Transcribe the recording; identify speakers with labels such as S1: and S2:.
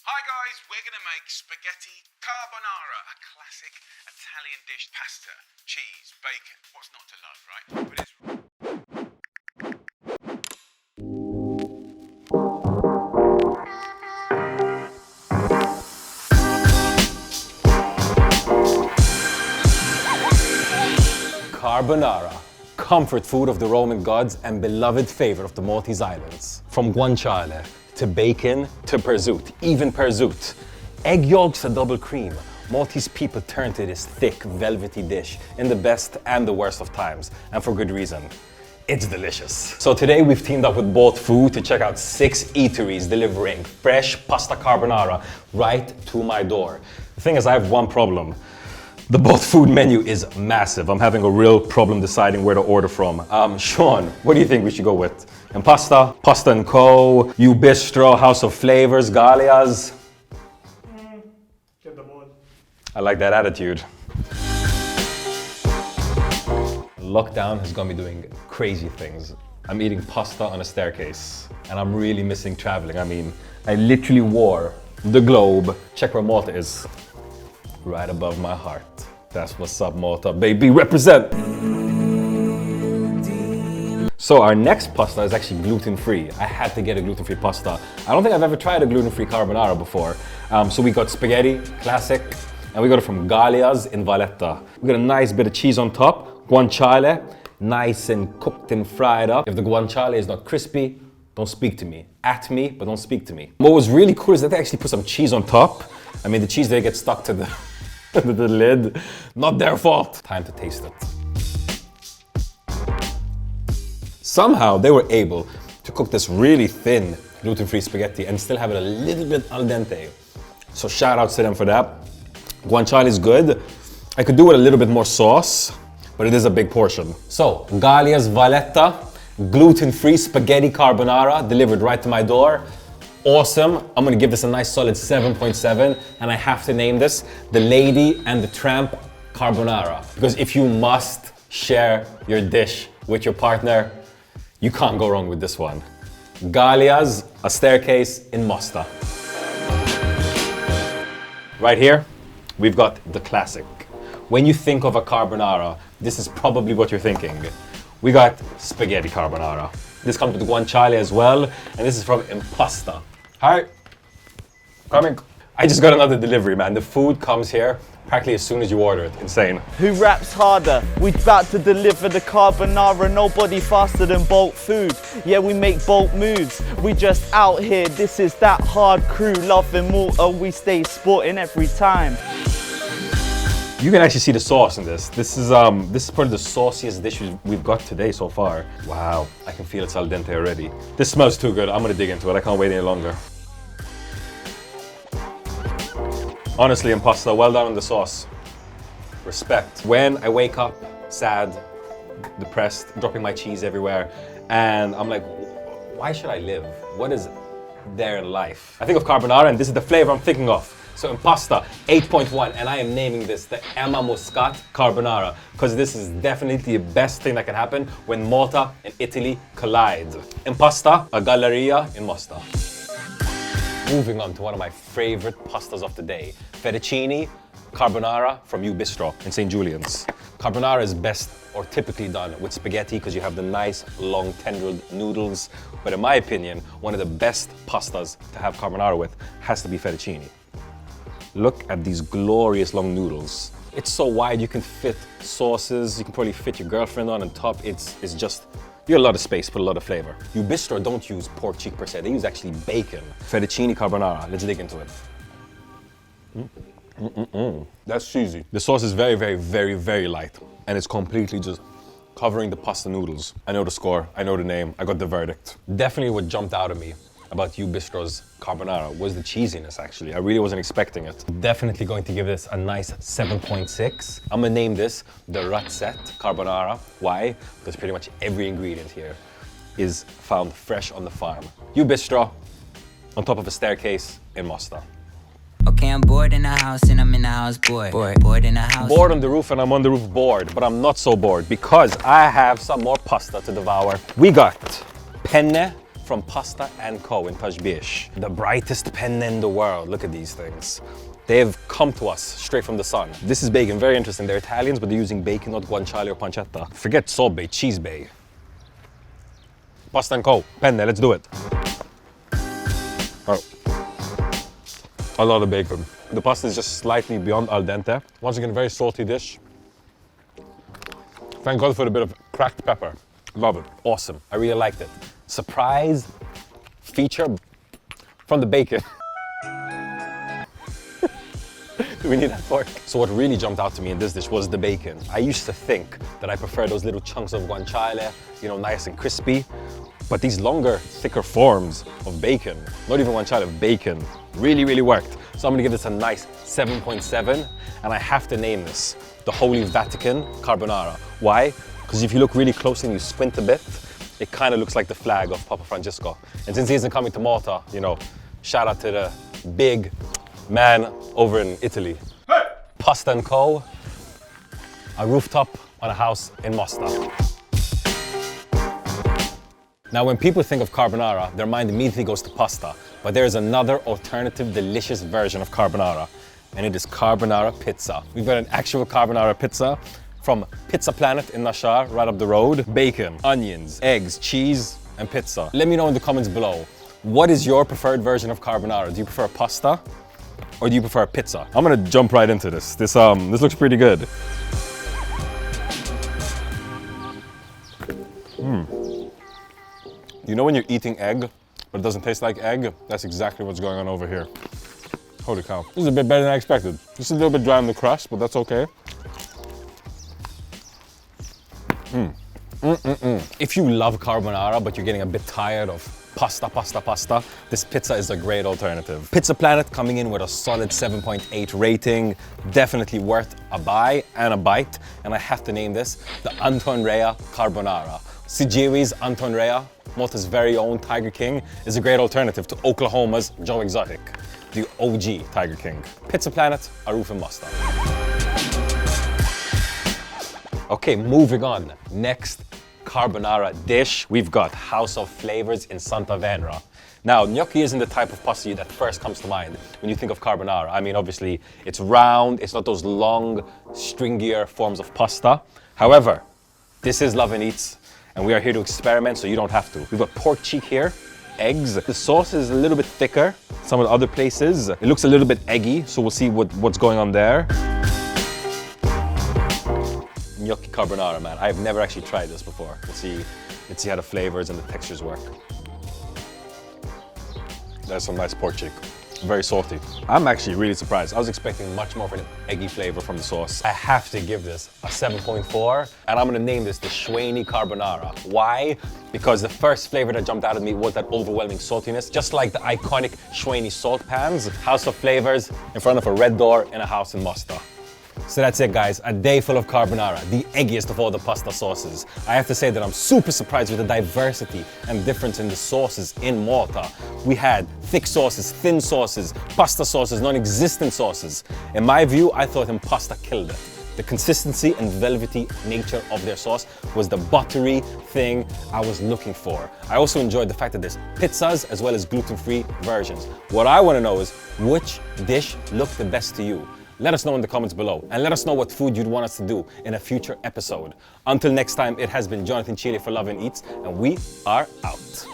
S1: Hi guys, we're gonna make spaghetti carbonara, a classic Italian dish. Pasta, cheese, bacon. What's not to love, right? But it's
S2: Carbonara, comfort food of the Roman gods and beloved favorite of the Maltese islands. From guanciale to bacon to prosciutto, even prosciutto. Egg yolks and double cream. Maltese people turn to this thick, velvety dish in the best and the worst of times, and for good reason. It's delicious. So today we've teamed up with Bolt Food to check out 6 eateries delivering fresh pasta carbonara right to my door. The thing is, I have one problem. The Bolt Food menu is massive. I'm having a real problem deciding where to order from. Sean, what do you think we should go with? Inpasta, Pasta & Co, You Bistro, House of Flavors, Gallia's?
S3: Get them all.
S2: I like that attitude. Lockdown has got me doing crazy things. I'm eating pasta on a staircase, and I'm really missing traveling. I mean, I literally wore the globe. Check where Malta is. Right above my heart. That's what's up, Malta, baby, represent! So our next pasta is actually gluten-free. I had to get a gluten-free pasta. I don't think I've ever tried a gluten-free carbonara before. So we got spaghetti, classic, and we got it from Gallia's in Valletta. We got a nice bit of cheese on top, guanciale, nice and cooked and fried up. If the guanciale is not crispy, don't speak to me. At me, but don't speak to me. What was really cool is that they actually put some cheese on top. I mean, the cheese, they get stuck to the lid. Not their fault. Time to taste it. Somehow they were able to cook this really thin gluten-free spaghetti and still have it a little bit al dente. So shout outs to them for that. Guanciale is good. I could do with a little bit more sauce, but it is a big portion. So, Gallia's Valletta, gluten-free spaghetti carbonara delivered right to my door. Awesome. I'm gonna give this a nice solid 7.7, and I have to name this the Lady and the Tramp Carbonara. Because if you must share your dish with your partner, you can't go wrong with this one. Gallia's, a staircase in Mosta. Right here, we've got the classic. When you think of a carbonara, this is probably what you're thinking. We got spaghetti carbonara. This comes with guanciale as well, and this is from Inpasta. Hi, coming. I just got another delivery, man. The food comes here practically as soon as you order it. Insane.
S4: Who raps harder? We about to deliver the carbonara. Nobody faster than Bolt Food. Yeah, we make bold moves. We just out here. This is that hard crew. Lovin Malta. We stay sporting every time.
S2: You can actually see the sauce in this. This is probably the sauciest dish we've got today so far. Wow, I can feel it's al dente already. This smells too good. I'm gonna dig into it. I can't wait any longer. Honestly, Inpasta, well done on the sauce. Respect. When I wake up sad, depressed, dropping my cheese everywhere, and I'm like, why should I live? What is there in life? I think of carbonara, and this is the flavor I'm thinking of. So Inpasta, 8.1, and I am naming this the Emma Muscat Carbonara, because this is definitely the best thing that can happen when Malta and Italy collide. Inpasta, a Galleria in Mosta. Moving on to one of my favorite pastas of the day, Fettuccine Carbonara from You Bistro in St. Julian's. Carbonara is best or typically done with spaghetti because you have the nice long tendrilled noodles, but in my opinion, one of the best pastas to have carbonara with has to be fettuccine. Look at these glorious long noodles. It's so wide you can fit sauces, you can probably fit your girlfriend on top. It's just, you got a lot of space, put a lot of flavor. You Bistro don't use pork cheek per se, they use actually bacon. Fettuccine carbonara, let's dig into it. That's cheesy. The sauce is very, very, very, very light, and it's completely just covering the pasta noodles. I know the score, I know the name, I got the verdict. Definitely what jumped out at me about You Bistro's carbonara was the cheesiness, actually. I really wasn't expecting it. Definitely going to give this a nice 7.6. I'm gonna name this the Razzette Carbonara. Why? Because pretty much every ingredient here is found fresh on the farm. You Bistro, on top of a staircase in Mosta.
S5: Okay, I'm bored in the house and I'm in the house bored. Bored in the house.
S2: Bored on the roof and I'm on the roof bored, but I'm not so bored because I have some more pasta to devour. We got Penne, from Pasta & Co. in Tajbiesh. The brightest penne in the world. Look at these things. They've come to us straight from the sun. This is bacon, very interesting. They're Italians, but they're using bacon, not guanciale or pancetta. Forget salt bay, cheese bay. Pasta & Co. Penne, let's do it. Oh. A lot of bacon. The pasta is just slightly beyond al dente. Once again, a very salty dish. Thank God for a bit of cracked pepper. Love it. Awesome. I really liked it. Surprise feature from the bacon. Do we need that fork? So what really jumped out to me in this dish was the bacon. I used to think that I prefer those little chunks of guanciale, you know, nice and crispy. But these longer, thicker forms of bacon, not even guanciale, bacon, really, really worked. So I'm gonna give this a nice 7.7, and I have to name this the Holy Vatican Carbonara. Why? Because if you look really closely and you squint a bit, it kind of looks like the flag of Papa Francesco. And since he isn't coming to Malta, you know, shout out to the big man over in Italy. Hey! Pasta & Co. A rooftop on a house in Mosta. Now, when people think of carbonara, their mind immediately goes to pasta. But there is another alternative, delicious version of carbonara, and it is carbonara pizza. We've got an actual carbonara pizza from Pizza Planet in Nashar, right up the road. Bacon, onions, eggs, cheese, and pizza. Let me know in the comments below, what is your preferred version of carbonara? Do you prefer pasta, or do you prefer pizza? I'm gonna jump right into this. This looks pretty good. You know when you're eating egg, but it doesn't taste like egg? That's exactly what's going on over here. Holy cow. This is a bit better than I expected. Just a little bit dry on the crust, but that's okay. If you love carbonara, but you're getting a bit tired of pasta, this pizza is a great alternative. Pizza Planet coming in with a solid 7.8 rating. Definitely worth a buy and a bite. And I have to name this the Anton Rea Carbonara. Sigiwi's Anton Rea, Malta's very own Tiger King, is a great alternative to Oklahoma's Joe Exotic, the OG Tiger King. Pizza Planet, a roof in Mosta. Okay, moving on. Next carbonara dish, we've got House of Flavors in Santa Venera. Now, gnocchi isn't the type of pasta that first comes to mind when you think of carbonara. I mean, obviously, it's round, it's not those long, stringier forms of pasta. However, this is Lovin Eats, and we are here to experiment, so you don't have to. We've got pork cheek here, eggs. The sauce is a little bit thicker, some of the other places. It looks a little bit eggy, so we'll see what's going on there. Gnocchi carbonara, man. I've never actually tried this before. Let's see how the flavors and the textures work. That's some nice pork cheek. Very salty. I'm actually really surprised. I was expecting much more of an eggy flavor from the sauce. I have to give this a 7.4, and I'm gonna name this the Schweini Carbonara. Why? Because the first flavor that jumped out at me was that overwhelming saltiness, just like the iconic Schweini salt pans. House of Flavors in front of a red door in a house in Mosta. So that's it, guys. A day full of carbonara, the eggiest of all the pasta sauces. I have to say that I'm super surprised with the diversity and difference in the sauces in Malta. We had thick sauces, thin sauces, pasta sauces, non-existent sauces. In my view, I thought Inpasta killed it. The consistency and velvety nature of their sauce was the buttery thing I was looking for. I also enjoyed the fact that there's pizzas as well as gluten-free versions. What I want to know is, which dish looked the best to you? Let us know in the comments below, and let us know what food you'd want us to do in a future episode. Until next time, it has been Jonathan Chile for Lovin Eats, and we are out.